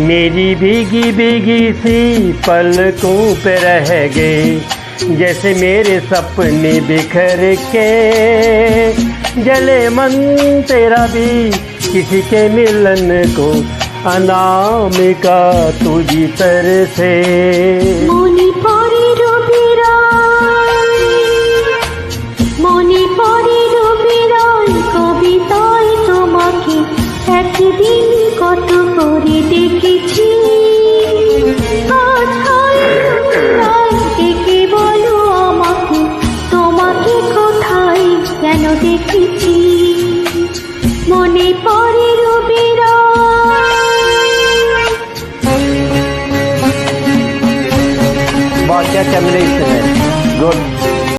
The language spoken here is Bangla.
मेरी भीगी भीगी सी पलकों पे रह गए, जैसे मेरे सपने बिखर के। जले मन तेरा भी किसी के मिलन को, अनामिका तुझी तरसे। মনে পড়ে রবি রায়, মনে পড়ে রবি রায়, কবিতায় তোমাকে একদিন কত করে দেখেছি। আজ হয় ডেকে বলো আমাকে, তোমাকে কোথায় কেন দেখেছি। মনে পড়ে রবি बात क्या चल रही